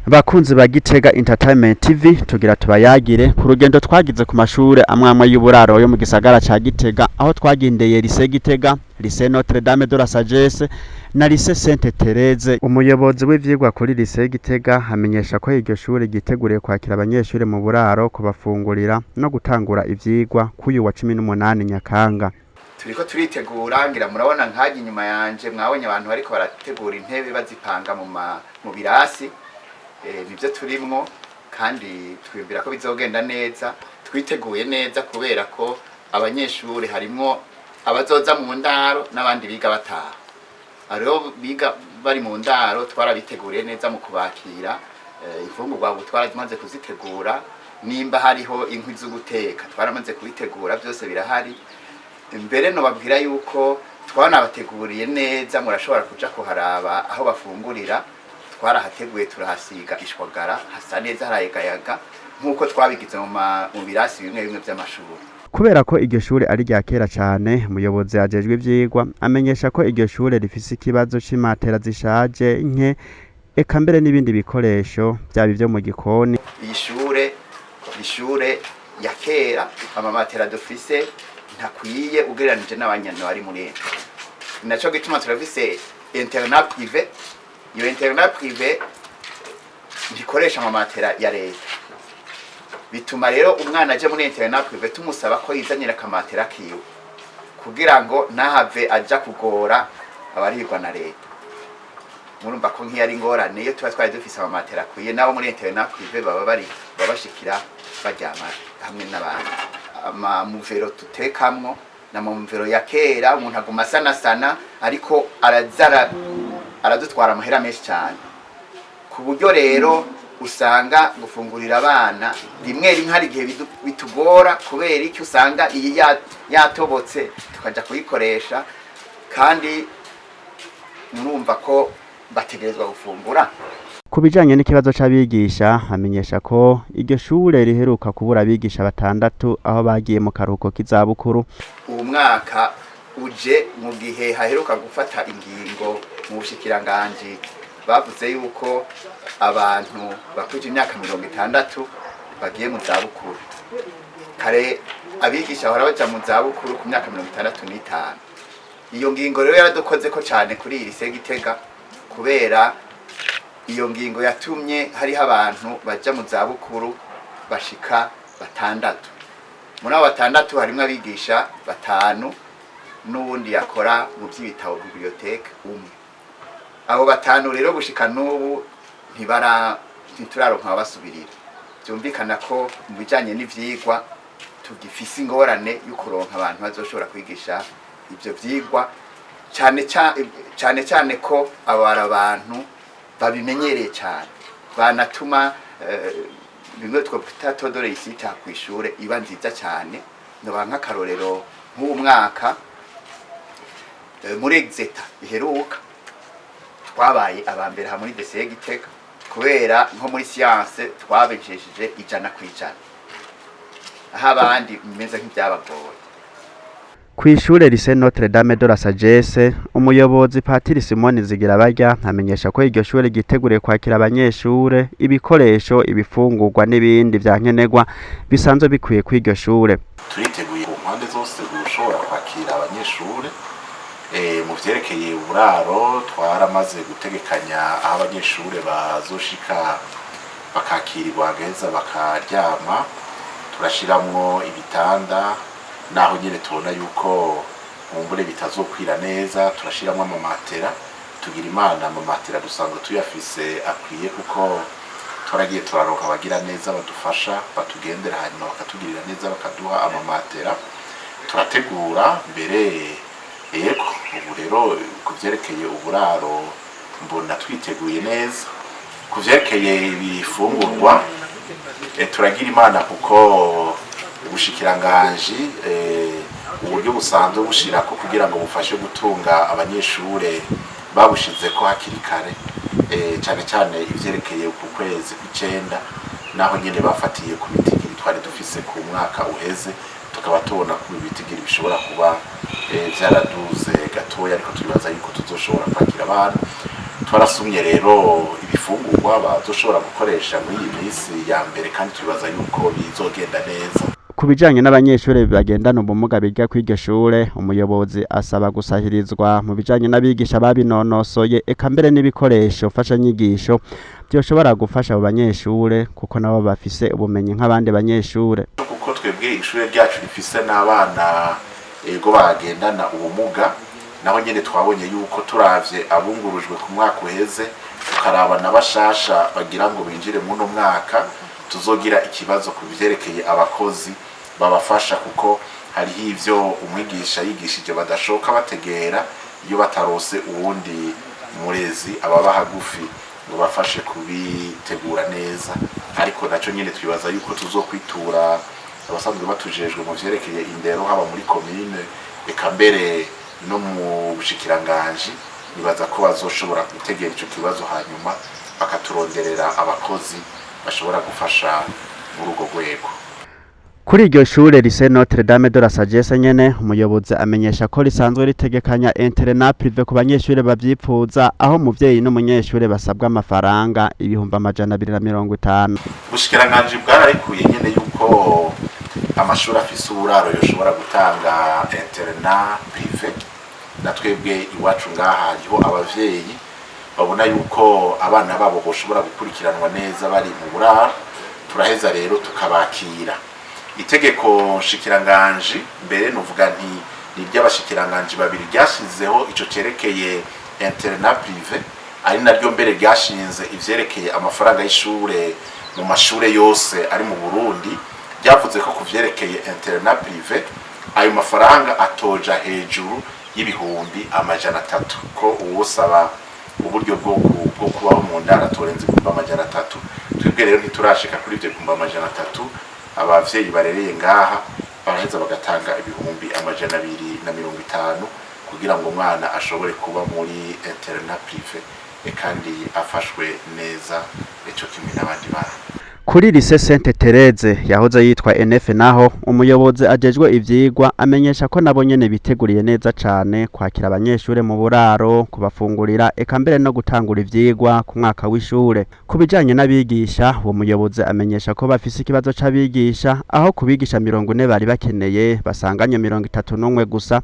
Bakunzi ba Gitega Entertainment TV tugira tubayagire ku rugendo twagize ku mashure amwe y'uburaro yo mu gisagara ca Gitega aho twagendeye lycée Gitega, lycée Notre Dame de la Sagesse na lycée Sainte Thérèse. Umuyobozi w'ivyigwa kuri lycée Gitega amenyesha ko iryo shure giteguriye kwakira abanyeshure mu buraro kubafungurira no gutangura ivyigwa kuyu wa 18 Nyakanga. Turiko turitegura ngira murabona nkaje inyuma yanje mwabonye abantu bariko barategura intebe bazipanga mu birasi. Nivyo turimwo kandi twimbira ko bizogenda neza, twiteguye neza kubera ko abanyeshure harimwo abazoza mu ndaro n'abandi biga bataha. Ariho biga bari mu ndaro twarabiteguriye neza mu kubakira, ifungurwa ubu twarazimaze kuzitegura, nimba hariho inkwi zo guteka twaramaze kubitegura, byose birahari. Mbere no babwira yuko twanabateguriye neza, murashobora kuja kuharaba aho bafungurira. Twarahateguye turahasiga ishwagara, hasa neza harayegayaga nkuko twabigize mu birasi bimwe bimwe by'amashuri. Kubera ko iryo shure ari rya kera cane, umuyobozi ajejwe ivyigwa amenyesha ko iryo shure rifise ikibazo c'imatera zishaje nke eka mbere n'ibindi bikoresho byaba ivyo mu gikoni. Ishure ya kera amamatera dufise ntakwiye ugereranije n'abanyana bari muri leta. Naco gituma turafise internat privé. Iyo internat privé ntikoresha amamatera ya leta, bituma rero umwana aje muri internat privé tumusaba ko yizanira akamatera kiwe kugira ngo ntahave aja kugora abarihirwa na leta. Murumva ko nk'iyo ari ingorane iyo tuba twari dufise amamatera akwiye, nabo muri internat privé babashikira baryama hamwe n'abandi. Amamuvero tutekamwo n'amamuvero ya kera, umuntu aguma sana ariko aradutwara amahera menshi cyane, ku buryo rero usanga gufungurira abana rimwe hari igihe bitugora kubera iki usanga iyi yatobotse tukaja kuyikoresha, kandi murumva ko bategerezwa gufungura. Ku bijanye n'ikibazo c'abigisha amenyesha ko iryo shure riheruka kubura abigisha 6 aho bagiye mu karuhuko k'izabukuru. Uwo mwaka uje mu gihe haheruka gufata ingingo mu bushikiranganje bavuze yuko abantu bakuje imyaka 60 bagiye mu zabukuru. Kare abigisha bahora baja mu zabukuru ku myaka 65. Iyo ngingo rero yaradukoze ko cyane kuri lycée Gitega, kubera iyo ngingo yatumye hariho abantu baja mu zabukuru bashika 6. Muri abo 6 harimo abigisha 5 n'ubundi yakora mu by'ibitabo bibliothèque umwe. Abo 5 rero gushika n'ubu ntituraronka basubirira. Byumvikana ko mu bijanye n'ivyigwa tugifise ingorane y'ukuronka abantu bazoshobora kwigisha ivyo vyigwa, cyane ko abantu babimenyereye cyane, banatuma bimwe twita todore isita ku ishure iba nziza cyane. Noba nk'akarorero nk'uwo mwaka muri exeta biheruka twabaye abambere hamwe muri lycée Gitega, kubera nko muri science twabejeje 100%, aho abandi bimeze nk'ibyabagoye. Kw'ishure lycée Notre Dame de la Sagesse, umuyobozi Patiri Simoni Zigirabarya amenyesha ko iryo shure giteguriye kwakira abanyeshure, ibikoresho, ibifungurwa n'ibindi vyankenerwa bisanzwe bikwiye kw'iryo shure. Turiteguye ku mpande zose gushobora kwakira abanyeshure. Mu vyerekeye uburaro twaramaze gutegekanya aho abanyeshure bazoshika bakakirirwa geza bakaryama, turashiramwo ibitanda naho nyene tubona yuko mumbure bitazokwira neza, turashiramwo amamatera. Tugira imana amamatera dusanzwe tuyafise akwiye, kuko twaragiye turaronka abagira neza badufasha batugendera hanyuma bakatugirira neza bakaduha amamatera. Turategura mbere eko ubu rero ku vyerekeye uburaro mbona twiteguye neza. Ku vyerekeye ibifungurwa turagira imana kuko ubushikiranganje uburyo busanzwe bushirako kugira ngo bufashe gutunga abanyeshure babushize ko hakiri kare, cyane ivyerekeye ku kwezi kw'icenda naho nyene bafatiye ku bitigiri twari dufise ku mwaka uheze, tukaba tubona ko ibitigiri bishobora kuba vyaraduze gatoya, ariko turibaza yuko tuzoshobora kwakira abantu. Twarasumye rero ibifungurwa bazoshobora gukoresha muri iyi minsi ya mbere, kandi tubibaza yuko bizogenda neza. Ku bijanye n'abanyeshure bagendana ubumuga biga kw'iryo shure, umuyobozi asaba gusahirizwa mu bijanye n'abigisha babinonosoye, eka mbere n'ibikoresho mfashanyigisho vyoshobora gufasha abo banyeshure kuko nabo bafise ubumenyi nk'abandi banyeshure. Kuko twebwe ishure ryacu rifise n'abana ego bagendana ubumuga, naho nyene twabonye yuko turavye abungurujwe ku mwaka uheze tukaraba na bashasha bagira ngo binjire muno mwaka, tuzogira ikibazo ku vyerekeye abakozi babafasha, kuko hariho ivyo umwigisha yigishije badashoka bategera iyo batarose uwundi murezi ababa hagufi ngo bafashe kubitegura neza. Ariko naco nyene twibaza yuko tuzokwitura abasanzwe batujejwe mu vyerekeye indero, haba muri komine eka mbere no mu bushikiranganji. Nibaza ko bazoshobora gutegera ico kibazo, hanyuma bakaturonderera abakozi bashobora gufasha muri urwo rwego. Kuri iryo shure Lycée Notre Dame de la Sagesse nyene, umuyobozi amenyesha ko risanzwe ritegekanya internat privé ku banyeshure bavyipfuza, aho umuvyeyi n'umunyeshure basabwa amafaranga 250. Ubushikiranganji bwararekuye nyene yuko amashuri afise uburaro yoshobora gutanga internat privé, na twebwe iwacu ngaha hariho abavyeyi babona yuko abana babo boshobora gukurikiranwa neza bari mu buraro, turaheza rero tukabakira. Itegeko nshikiranganji mbere nuvuga nti ni ry'abashikiranganji babiri ryashizeho ico cerekeye internat privé, ari naryo mbere ryashinze ivyerekeye amafaranga y'ishure mu mashure yose ari mu Burundi. Ryavuze ko kuvyerekeye internat privé ayo mafaranga atoja hejuru y'ibihumbi 300, ko uwosaba uburyo bwo kubaho mu ndara atorenze 300. Twebwe rero ntiturashika kuri ivyo 300. Abavyeyi barereye ngaha baraheza bagatanga ibihumbi 250 kugira ngo umwana ashobore kuba muri internat privé kandi afashwe neza ico kimwe n'abandi bana. Kuri Lycée Sainte Thérèse yahoze yitwa NF naho, umuyobozi ajejwe ivyigwa amenyesha ko nabo nyene biteguriye neza cane kwakira abanyeshure mu buraro, kubafungurira eka mbere no gutangura ivyigwa ku mwaka w'ishure. Ku bijanye n'abigisha, uwo muyobozi amenyesha ko bafise ikibazo c'abigisha, aho kubigisha 40 bari bakeneye basanganye 31 gusa.